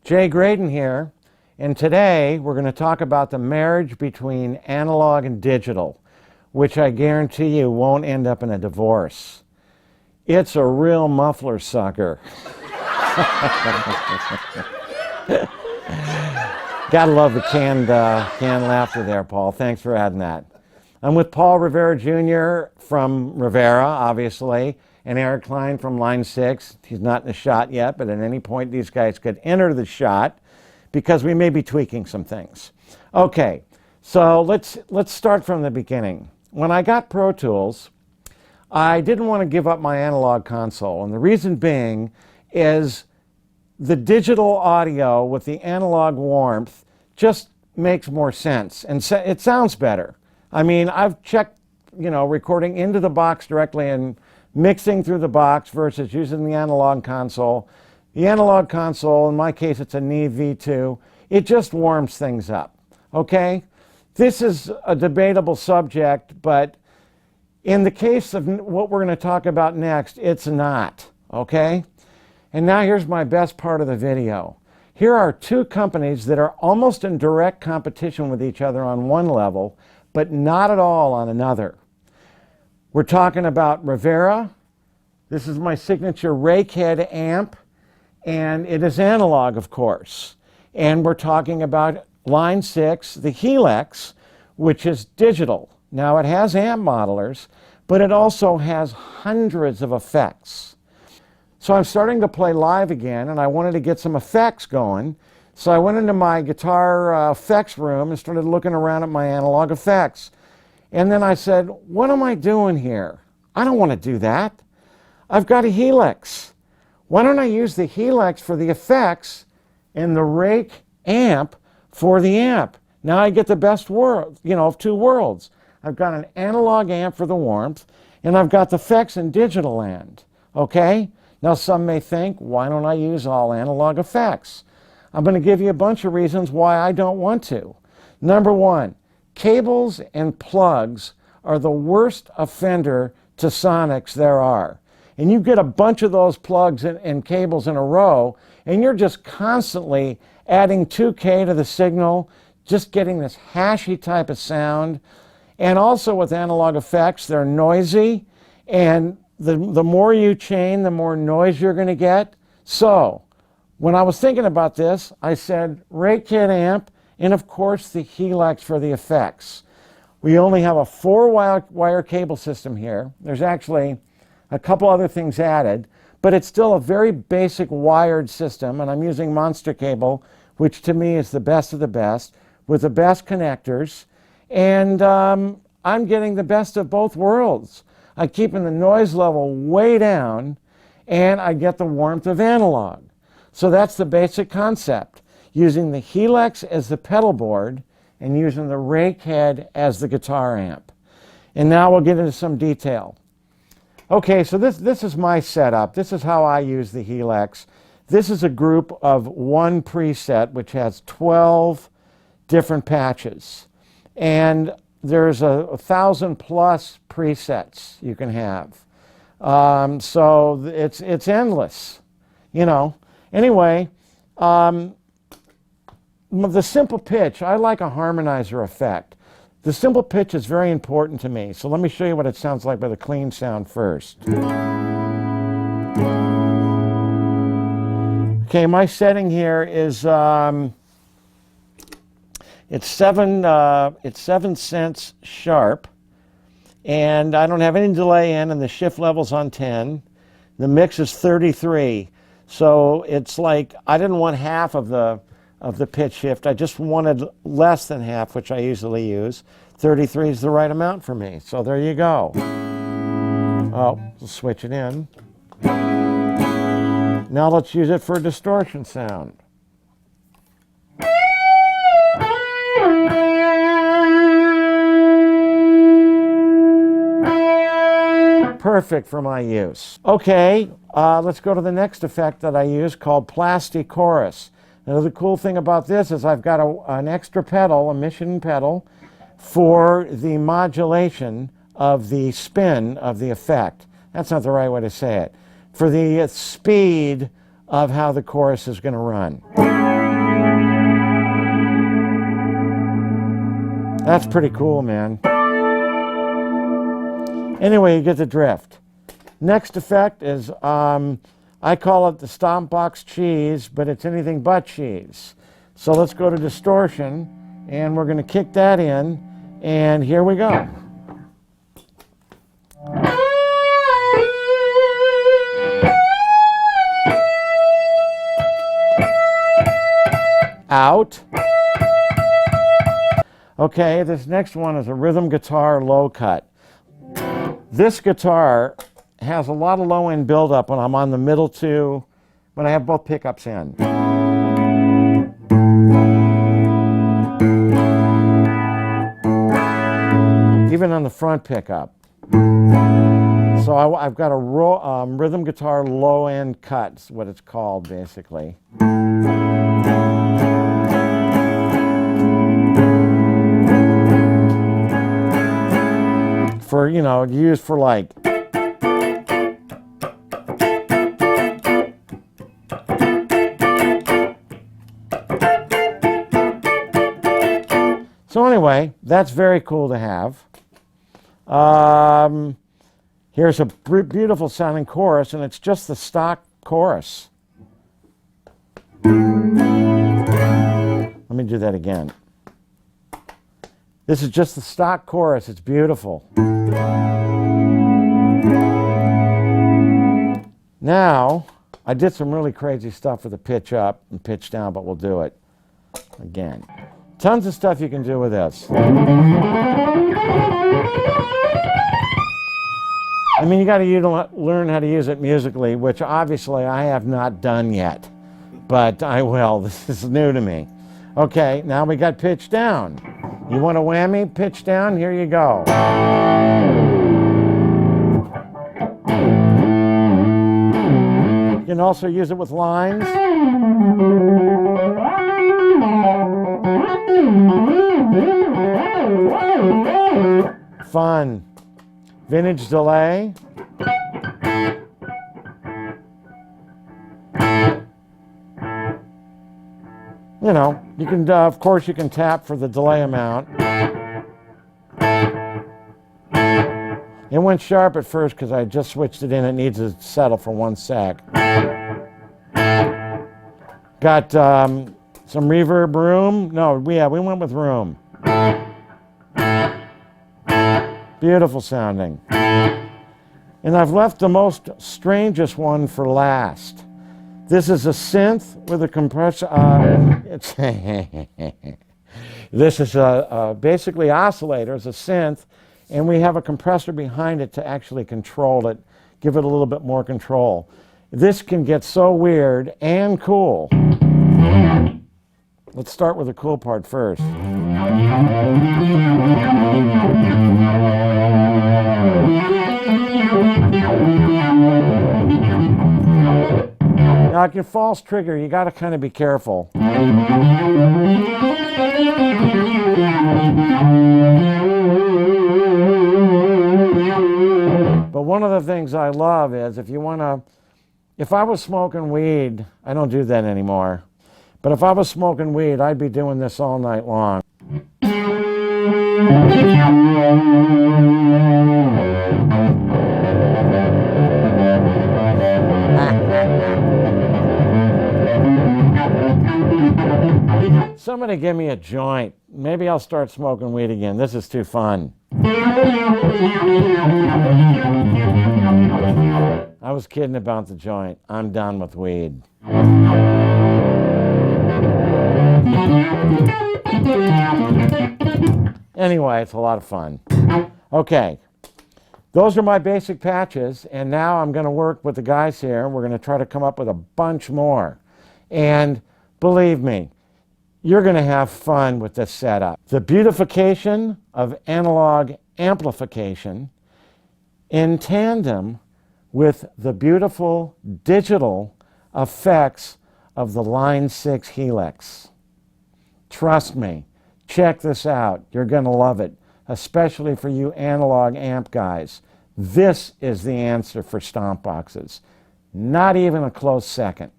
Jay Graydon here, and today we're going to talk about the marriage between analog and digital, which I guarantee you won't end up in a divorce. It's a real muffler sucker. Gotta love the canned laughter there, Paul. Thanks for adding that. I'm with Paul Rivera Jr. from Rivera, obviously, and Eric Klein from Line 6. He's not in the shot yet, but at any point these guys could enter the shot because we may be tweaking some things. Okay, so let's start from the beginning. When I got Pro Tools, I didn't want to give up my analog console, and the reason being is the digital audio with the analog warmth just makes more sense, and it sounds better. I mean, I've checked, recording into the box directly and mixing through the box versus using the analog console. The analog console, in my case, it's a Neve V2. It just warms things up, okay? This is a debatable subject, but in the case of what we're going to talk about next, it's not, okay? And now here's my best part of the video. Here are two companies that are almost in direct competition with each other on one level, but not at all on another. We're talking about Rivera. This is my signature Rake head amp, and it is analog, of course. And we're talking about Line 6, the Helix, which is digital. Now, it has amp modelers, but it also has hundreds of effects. So I'm starting to play live again, and I wanted to get some effects going. So I went into my guitar effects room and started looking around at my analog effects. And then I said, what am I doing here? I don't want to do that. I've got a Helix. Why don't I use the Helix for the effects and the Rake amp for the amp? Now I get the best of two worlds. I've got an analog amp for the warmth, and I've got the effects in digital land, okay? Now some may think, why don't I use all analog effects? I'm going to give you a bunch of reasons why I don't want to. Number one, cables and plugs are the worst offender to sonics there are. And you get a bunch of those plugs and cables in a row, and you're just constantly adding 2K to the signal, just getting this hashy type of sound. And also with analog effects, they're noisy, and the more you chain, the more noise you're going to get. So when I was thinking about this, I said Rake kit amp, and of course the Helix for the effects. We only have a 4-wire cable system here. There's actually a couple other things added, but it's still a very basic wired system, and I'm using Monster cable, which to me is the best of the best, with the best connectors, and I'm getting the best of both worlds. I'm keeping the noise level way down, and I get the warmth of analog. So that's the basic concept, using the Helix as the pedal board and using the Rake head as the guitar amp. And now we'll get into some detail. Okay, so this is my setup. This is how I use the Helix. This is a group of one preset, which has 12 different patches. And there's 1,000 plus presets you can have. So it's endless, Anyway, the simple pitch, I like a harmonizer effect. The simple pitch is very important to me, so let me show you what it sounds like with a clean sound first. Okay, my setting here is it's 7 cents sharp, and I don't have any delay in, and the shift level's on 10. The mix is 33, so it's like I didn't want half of the pitch shift. I just wanted less than half, which I usually use. 33 is the right amount for me, so there you go. Oh, we'll switch it in. Now let's use it for a distortion sound. Perfect for my use. Okay, let's go to the next effect that I use called Plasti Chorus. Now the cool thing about this is I've got an extra pedal, a Mission pedal, for the modulation of the spin of the effect. That's not the right way to say it. For the speed of how the chorus is going to run. That's pretty cool, man. Anyway, you get the drift. Next effect is, I call it the Stomp Box cheese, but it's anything but cheese. So let's go to distortion, and we're going to kick that in, and here we go. Out. Okay, this next one is a rhythm guitar low cut. This guitar has a lot of low end buildup when I'm on the middle two, when I have both pickups in. Even on the front pickup. So I've got a rhythm guitar low end cut, is what it's called basically. For, you know, used for like so anyway, that's very cool to have. Here's a beautiful sounding chorus, and it's just the stock chorus. Let me do that again. This is just the stock chorus. It's beautiful. Now, I did some really crazy stuff with the pitch up and pitch down, but we'll do it again. Tons of stuff you can do with this. I mean, you got to learn how to use it musically, which obviously I have not done yet, but I will. This is new to me. Okay, now we got pitch down. You want a whammy? Pitch down? Here you go. You can also use it with lines. Fun. Vintage delay. You know, you can, of course, you can tap for the delay amount. It went sharp at first because I just switched it in. It needs to settle for 1 sec. Got some reverb room. No, we went with room. Beautiful sounding. And I've left the most strangest one for last. This is a synth with a compressor. This is basically oscillator. It's a synth, and we have a compressor behind it to actually control it, give it a little bit more control. This can get so weird and cool. Let's start with the cool part first. Now, if you false trigger, you got to kind of be careful. But one of the things I love is if I was smoking weed, I don't do that anymore, but if I was smoking weed, I'd be doing this all night long. Somebody give me a joint. Maybe I'll start smoking weed again. This is too fun. I was kidding about the joint. I'm done with weed. Anyway, it's a lot of fun. Okay, those are my basic patches, and now I'm going to work with the guys here. We're going to try to come up with a bunch more. And believe me, you're going to have fun with this setup. The beautification of analog amplification in tandem with the beautiful digital effects of the Line 6 Helix. Trust me, check this out. You're going to love it, especially for you analog amp guys. This is the answer for stomp boxes. Not even a close second.